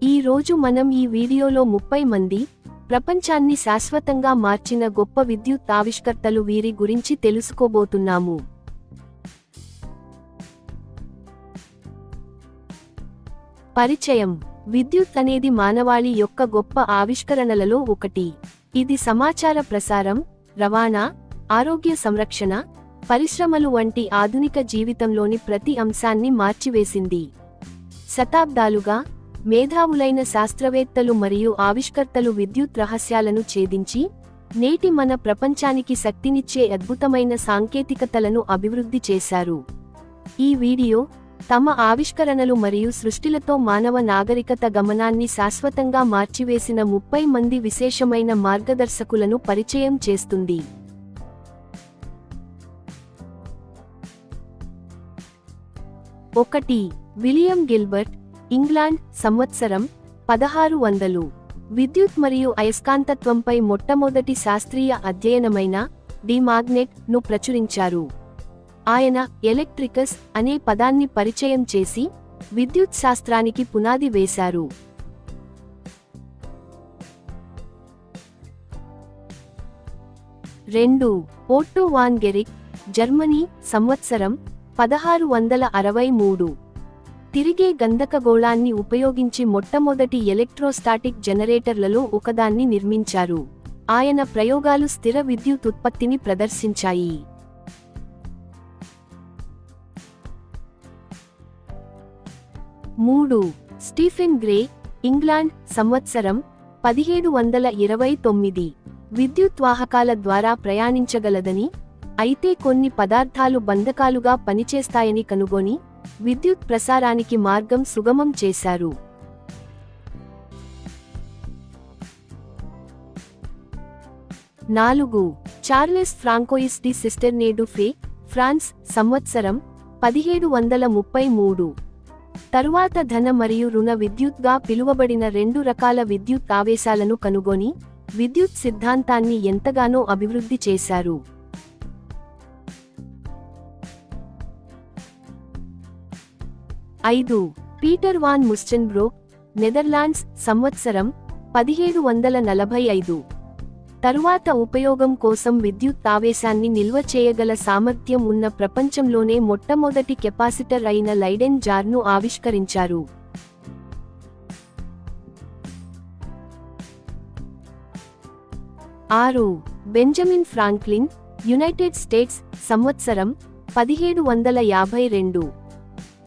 ఈ రోజు మనం ఈ వీడియోలో 30 మంది ప్రపంచాన్ని శాశ్వతంగా మార్చిన గొప్ప విద్యుత్ ఆవిష్కర్తలు వీరి గురించి తెలుసుకోబోతున్నాము. పరిచయం. విద్యుత్ అనేది మానవాళి యొక్క గొప్ప ఆవిష్కరణలలో ఒకటి. ఇది సమాచార ప్రసారం, రవాణా, ఆరోగ్య సంరక్షణ, పరిశ్రమలు వంటి ఆధునిక జీవితంలోని ప్రతి అంశాన్ని మార్చివేసింది. శతాబ్దాలుగా మేధావులైన శాస్త్రవేత్తలు మరియు ఆవిష్కర్తలు విద్యుత్ రహస్యాలను ఛేదించి నేటి మన ప్రపంచానికి శక్తినిచ్చే అద్భుతమైన సాంకేతికతలను అభివృద్ధి చేశారు. ఈ వీడియో తమ ఆవిష్కరణలు మరియు సృష్టిలతో మానవ నాగరికత గమనాన్ని శాశ్వతంగా మార్చివేసిన 30 మంది విశేషమైన మార్గదర్శకులను పరిచయం చేస్తుంది. 1. William Gilbert, England. సంవత్సరం 1600. విద్యుత్ మరియు అయస్కాంతత్వంపై మొట్టమొదటి శాస్త్రీయ అధ్యయనమైన డి మాగ్నెట్ ను ప్రచురించారు. ఆయన ఎలక్ట్రికస్ అనే పదాన్ని పరిచయం చేసి విద్యుత్ శాస్త్రానికి పునాది వేశారు. 2. ఓట్టో వాన్ గెరిక్, జర్మనీ. సంవత్సరం 1663. తిరిగే గంధకగోళాన్ని ఉపయోగించి మొట్టమొదటి ఎలక్ట్రోస్టాటిక్ జనరేటర్లలో ఒకదాన్ని నిర్మించారు. ఆయన ప్రయోగాలు స్థిర విద్యుత్ ఉత్పత్తిని ప్రదర్శించాయి. 3. Stephen grey, England. సంవత్సరం 1729. విద్యుత్ వాహకాల ద్వారా ప్రయాణించగలదని, అయితే కొన్ని పదార్థాలు బంధకాలుగా పనిచేస్తాయని కనుగొని విద్యుత్ ప్రసారానికి మార్గం సుగమం చేశారు. 4. Charles François de Cisternay du Fay, France. సంవత్సరం 1733. తరువాత ధన మరియు రుణ విద్యుత్గా పిలువబడిన 2 రకాల విద్యుత్ ఆవేశాలను కనుగొని విద్యుత్ సిద్ధాంతాన్ని ఎంతగానో అభివృద్ధి చేశారు. 5. Pieter van Musschenbroek, Netherlands. సంవత్సరం 1745. తరువాత ఉపయోగం కోసం విద్యుత్ ఆవేశాన్ని నిల్వ చేయగల సామర్థ్యం ఉన్న ప్రపంచంలోనే మొట్టమొదటి కెపాసిటర్ అయిన లైడెన్ జార్ను ఆవిష్కరించారు. 6. Benjamin Franklin, United states. సంవత్సరం 1752.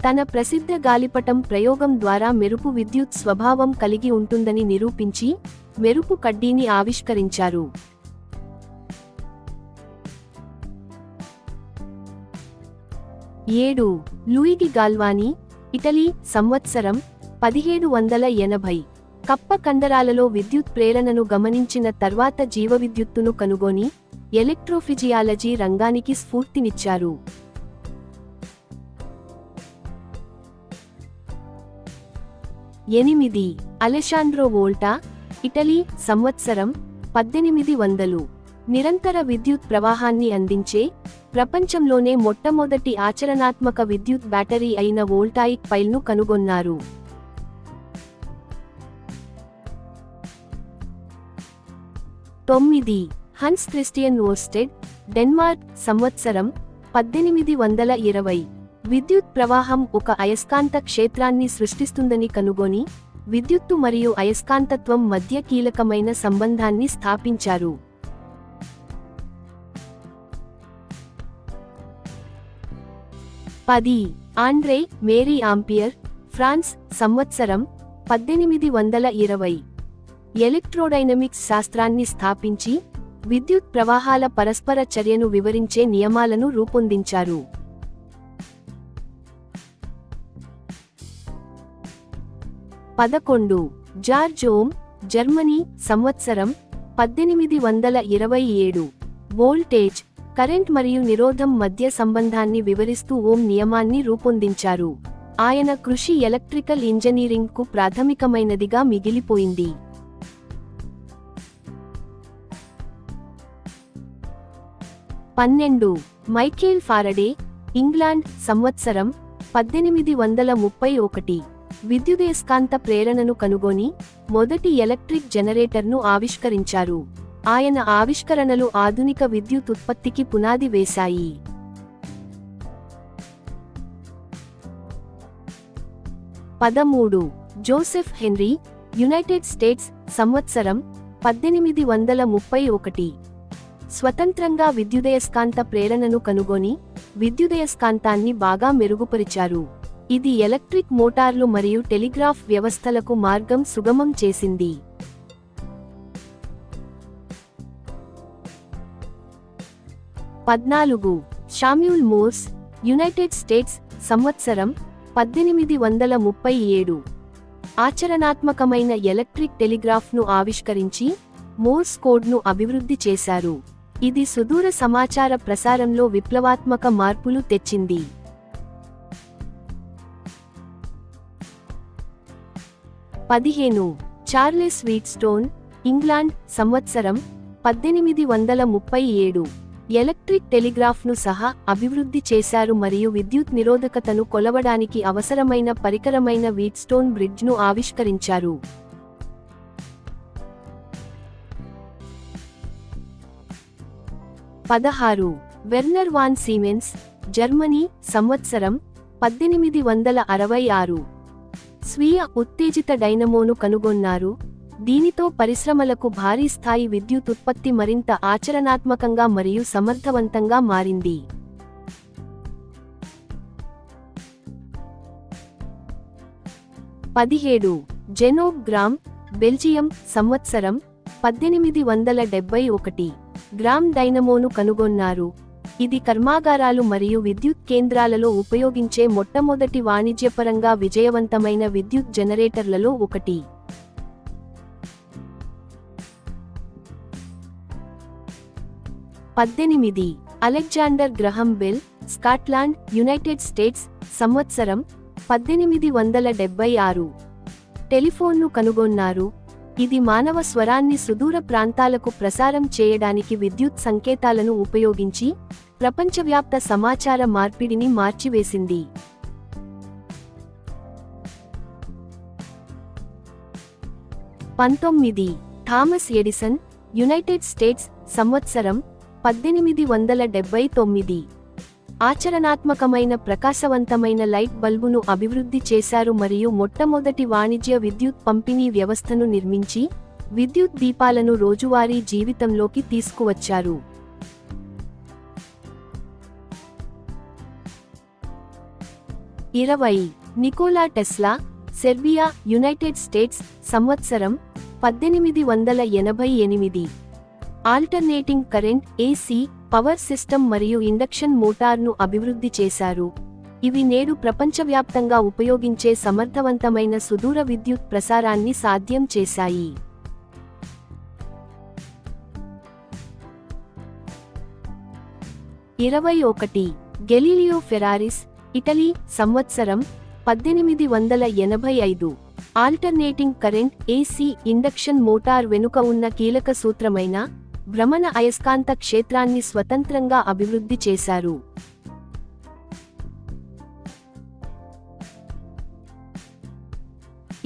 తన ప్రసిద్ధ గాలిపటం ప్రయోగం ద్వారా మెరుపు విద్యుత్ స్వభావం కలిగి ఉంటుందని నిరూపించి మెరుపు కడ్డీని ఆవిష్కరించారు. 7. లూయిగి గాల్వానీ, ఇటలీ. సంవత్సరం 1780. కప్ప కండరాలలో విద్యుత్ ప్రేరణను గమనించిన తర్వాత జీవవిద్యుత్తును కనుగొని ఎలక్ట్రోఫిజియాలజీ రంగానికి స్ఫూర్తినిచ్చారు. 8. Alessandro Volta, Italy. సంవత్సరం 1800. నిరంతర విద్యుత్ ప్రవాహాన్ని అందించే ప్రపంచంలోనే మొట్టమొదటి ఆచరణాత్మక విద్యుత్ బ్యాటరీ అయిన వోల్టాయిక్ పైల్ను కనుగొన్నారు. 9. Hans Christian Orsted, Denmark. సంవత్సరం 1820. విద్యుత్ ప్రవాహం ఒక అయస్కాంత క్షేత్రాన్ని సృష్టిస్తుందని కనుగొని విద్యుత్తు మరియు అయస్కాంతత్వం మధ్య కీలకమైన సంబంధాన్ని స్థాపించారు. 10. Andre Marie Ampere, France. సంవత్సరం 1820. ఎలక్ట్రోడైనమిక్స్ శాస్త్రాన్ని స్థాపించి విద్యుత్ ప్రవాహాల పరస్పర చర్యను వివరించే నియమాలను రూపొందించారు. 11. George ohm, Germany. సంవత్సరం 1827. వోల్టేజ్, కరెంట్ మరియు నిరోధం మధ్య సంబంధాన్ని వివరిస్తూ ఓమ్ నియమాన్ని రూపొందించారు. ఆయన కృషి ఎలక్ట్రికల్ ఇంజనీరింగ్కు ప్రాథమికమైనదిగా మిగిలిపోయింది. 12. Michael Faraday, England. సంవత్సరం 1831. విద్యుదయస్కాంత ప్రేరణను కనుగొని మొదటి ఎలక్ట్రిక్ జనరేటర్ను ఆవిష్కరించారు. ఆయన ఆవిష్కరణలు ఆధునిక విద్యుత్ ఉత్పత్తికి పునాది వేశాయి. 13. జోసెఫ్ హెన్రీ, యునైటెడ్ స్టేట్స్, సంవత్సరం 1831. స్వతంత్రంగా విద్యుదయస్కాంత ప్రేరణను కనుగొని విద్యుదయస్కాంతాన్ని బాగా మెరుగుపరిచారు. ఇది ఎలక్ట్రిక్ మోటార్లు మరియు టెలిగ్రాఫ్ వ్యవస్థలకు మార్గం సుగమం చేసింది. 14. శామ్యూల్ మోర్స్, యునైటెడ్ స్టేట్స్, సంవత్సరం 1837. ఆచరణాత్మకమైన ఎలక్ట్రిక్ టెలిగ్రాఫ్ను ఆవిష్కరించి మోర్స్ కోడ్ను అభివృద్ధి చేశారు. ఇది సుదూర సమాచార ప్రసారంలో విప్లవాత్మక మార్పులు తెచ్చింది. 15. చార్లెస్ వీట్స్టోన్, ఇంగ్లాండ్, సంవత్సరం 1837. ఎలక్ట్రిక్ టెలిగ్రాఫ్ను సహా అభివృద్ధి చేశారు మరియు విద్యుత్ నిరోధకతను కొలవడానికి అవసరమైన పరికరమైన వీట్స్టోన్ బ్రిడ్జ్ను ఆవిష్కరించారు. 16. వెర్నర్ వాన్ సీమెన్స్, జర్మనీ, సంవత్సరం 1866. స్వీయ ఉత్తేజిత డైనమోను కనుగొన్నారు. దీనితో పరిశ్రమలకు భారీ స్థాయి విద్యుత్ ఉత్పత్తి మరింత ఆచరణాత్మకంగా మరియు సమర్థవంతంగా మారింది. 17. జెనోబ్ గ్రామ్, బెల్జియం, సంవత్సరం 1871. గ్రామ్ డైనమోను కనుగొన్నారు. ఇది కర్మాగారాలు మరియు విద్యుత్ కేంద్రాలలో ఉపయోగించే మొట్టమొదటి వాణిజ్యపరంగా విజయవంతమైన విద్యుత్ జనరేటర్లలో ఒకటి. 18. Alexander Graham Bell, Scotland, United states, సంవత్సరం 1876. టెలిఫోన్ను కనుగొన్నారు. ఇది మానవ స్వరాన్ని సుదూర ప్రాంతాలకు ప్రసారం చేయడానికి విద్యుత్ సంకేతాలను ఉపయోగించి ప్రపంచవ్యాప్త సమాచార మార్పిడిని మార్చివేసింది. 19. థామస్ ఎడిసన్, యునైటెడ్ స్టేట్స్, సంవత్సరం 1879. ఆచరణాత్మకమైన ప్రకాశవంతమైన లైట్ బల్బును అభివృద్ధి చేశారు మరియు మొట్టమొదటి వాణిజ్య విద్యుత్ పంపిణీ వ్యవస్థను నిర్మించి విద్యుత్ దీపాలను రోజువారీ జీవితంలోకి తీసుకువచ్చారు. 20. Nicola Tesla, Serbia, United states, సంవత్సరం 1888. Alternating current (AC) power system మరియు ఇండక్షన్ మోటార్ను అభివృద్ధి చేశారు. ఇవి నేడు ప్రపంచవ్యాప్తంగా ఉపయోగించే సమర్థవంతమైన సుదూర విద్యుత్ ప్రసారాన్ని సాధ్యం చేశాయి. 21. గెలీలియో ఫెరారిస్, ఇటలీ, సంవత్సరం 1885. Alternating current (AC) induction motor వెనుక ఉన్న కీలక సూత్రమైన భ్రమణ అయస్కాంత క్షేత్రాన్ని స్వతంత్రంగా అభివృద్ధి చేశారు.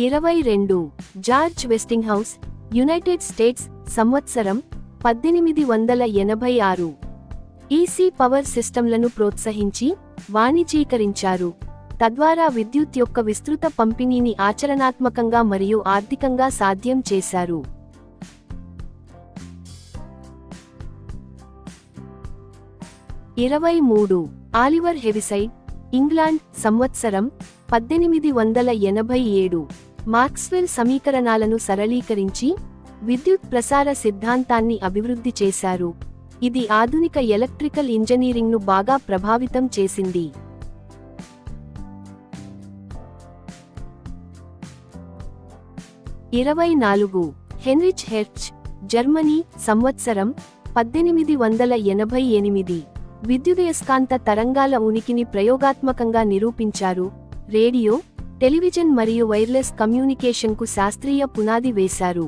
22. జార్జ్ వెస్టింగ్హౌస్, యునైటెడ్ స్టేట్స్, సంవత్సరం 1886. AC పవర్ సిస్టమ్లను ప్రోత్సహించి వాణిజ్యీకరించారు. తద్వారా విద్యుత్ యొక్క విస్తృత పంపిణీని ఆచరణాత్మకంగా మరియు ఆర్థికంగా సాధ్యం చేశారు. 23. ఆలివర్ హెవిసైడ్, ఇంగ్లాండ్, సంవత్సరం 1887. మాక్స్వెల్ సమీకరణాలను సరళీకరించి విద్యుత్ ప్రసార సిద్ధాంతాన్ని అభివృద్ధి చేశారు. ఇది ఆధునిక ఎలక్ట్రికల్ ఇంజనీరింగ్ను బాగా ప్రభావితం చేసింది. 24. హెన్రిచ్ హెర్ట్జ్, జర్మనీ, సంవత్సరం 1888. విద్యుదయస్కాంత తరంగాల ఉనికిని ప్రయోగాత్మకంగా నిరూపించారు. రేడియో, టెలివిజన్ మరియు వైర్లెస్ కమ్యూనికేషన్కు శాస్త్రీయ పునాది వేశారు.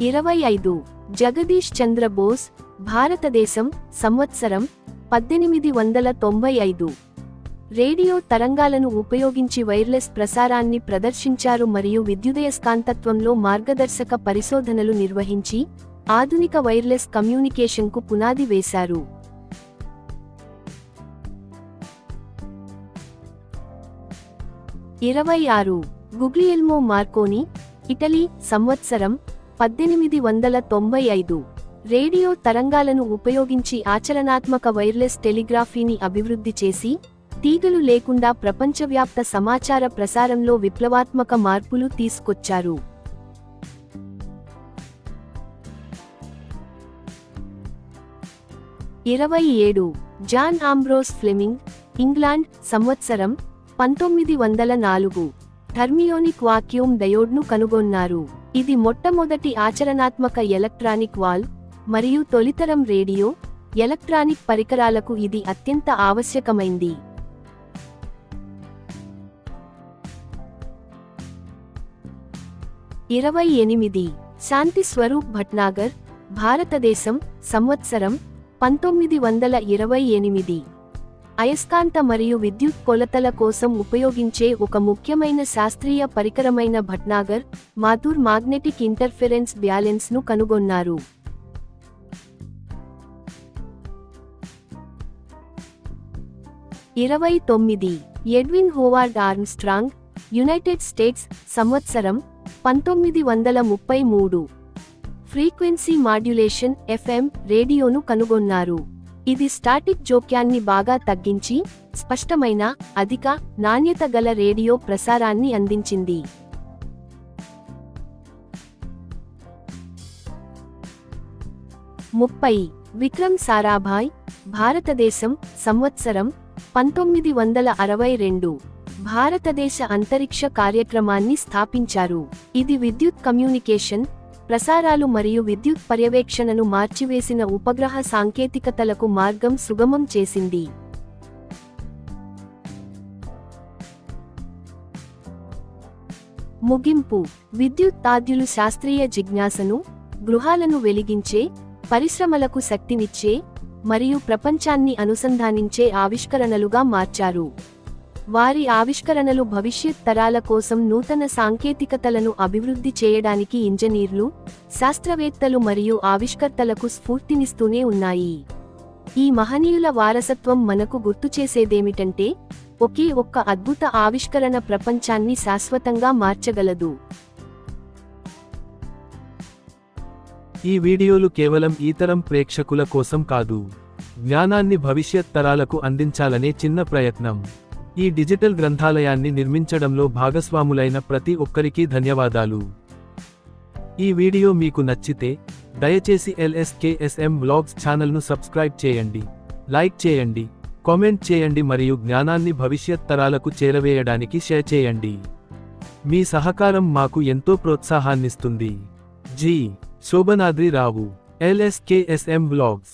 25. జగదీష్ చంద్ర బోస్, భారతదేశం, సంవత్సరం 1895 రేడియో తరంగాలను ఉపయోగించి వైర్లెస్ ప్రసారాన్ని ప్రదర్శించారు మరియు విద్యుదయస్కాంతత్వంలో మార్గదర్శక పరిశోధనలు నిర్వహించి ఆధునిక వైర్లెస్ కమ్యూనికేషన్కు పునాది వేశారు. 26 గుగ్లియెల్మో మార్కోని, ఇటలీ, సంవత్సరం 1895 రేడియో తరంగాలను ఉపయోగించి ఆచరణాత్మక వైర్లెస్ టెలిగ్రాఫీని అభివృద్ధి చేసి, తీగలు లేకుండా ప్రపంచవ్యాప్త సమాచార ప్రసారంలో విప్లవాత్మక మార్పులు తీసుకొచ్చారు. 27 జాన్ ఆంబ్రోస్ ఫ్లెమింగ్, ఇంగ్లాండ్, సంవత్సరం 1904 థర్మియోనిక్ వాక్యూమ్ డయోడ్ను కనుగొన్నారు. ఇది మొట్టమొదటి ఆచరణాత్మక ఎలక్ట్రానిక్ వాల్వ్ మరియు తొలితరం రేడియో, ఎలక్ట్రానిక్ పరికరాలకు ఇది అత్యంత ఆవశ్యకమైంది. 28 శాంతి స్వరూప్ భట్నాగర్, భారతదేశం, సంవత్సరం 1928 అయస్కాంత మరియు విద్యుత్ కొలతల కోసం ఉపయోగించే ఒక ముఖ్యమైన శాస్త్రీయ పరికరమైన భట్నాగర్ మాథూర్ మాగ్నెటిక్ ఇంటర్ఫెరెన్స్ బ్యాలెన్స్ను కనుగొన్నారు. 29 Edwin Howard Armstrong, United states, సంవత్సరం 1933 ఫ్రీక్వెన్సీ మాడ్యులేషన్ FM రేడియోను కనుగొన్నారు. ఇది స్టాటిక్ జోక్యాన్ని బాగా తగ్గించి స్పష్టమైన, అధిక నాణ్యత గల రేడియో ప్రసారాన్ని అందించింది. 30 విక్రమ్ సారాభాయ్, భారతదేశం, సంవత్సరం 1962 భారతదేశ అంతరిక్ష కార్యక్రమాన్ని స్థాపించారు. ఇది విద్యుత్ కమ్యూనికేషన్, ప్రసారాలు మరియు విద్యుత్ పర్యవేక్షణను మార్చివేసిన ఉపగ్రహ సాంకేతికతలకు మార్గం సుగమం చేసింది. ముగింపు. విద్యుత్ తాద్యులు శాస్త్రీయ జిజ్ఞాసను, గృహాలను వెలిగించే, పరిశ్రమలకు శక్తినిచ్చే మరియు ప్రపంచాన్ని అనుసంధానించే ఆవిష్కరణలుగా మార్చారు. వారి ఆవిష్కరణలు భవిష్యత్ తరాల కోసం నూతన సాంకేతికతలను అభివృద్ధి చేయడానికి ఇంజనీర్లు, శాస్త్రవేత్తలు మరియు ఆవిష్కర్తలకు స్ఫూర్తినిస్తూనే ఉన్నాయి. ఈ మహనీయుల వారసత్వం మనకు గుర్తుచేసేదేమిటంటే, ఒకే ఒక్క అద్భుత ఆవిష్కరణ ప్రపంచాన్ని శాశ్వతంగా మార్చగలదు. ఈ వీడియోలు కేవలం ఈ తరం ప్రేక్షకుల కోసం కాదు, జ్ఞానాన్ని భవిష్యత్ తరాలకు అందించాలనే చిన్న ప్రయత్నం. ఈ డిజిటల్ గ్రంథాలయాన్ని నిర్మించడంలో భాగస్వాములైన ప్రతి ఒక్కరికీ ధన్యవాదాలు. ఈ వీడియో మీకు నచ్చితే దయచేసి LSKSM వ్లాగ్స్ ఛానల్ను సబ్స్క్రైబ్ చేయండి, లైక్ చేయండి, కామెంట్ చేయండి మరియు జ్ఞానాన్ని భవిష్యత్ తరాలకు చేరవేయడానికి షేర్ చేయండి. మీ సహకారం మాకు ఎంతో ప్రోత్సాహాన్నిస్తుంది. జి. శోభనాద్రి రావు, LSKSM వ్లాగ్స్.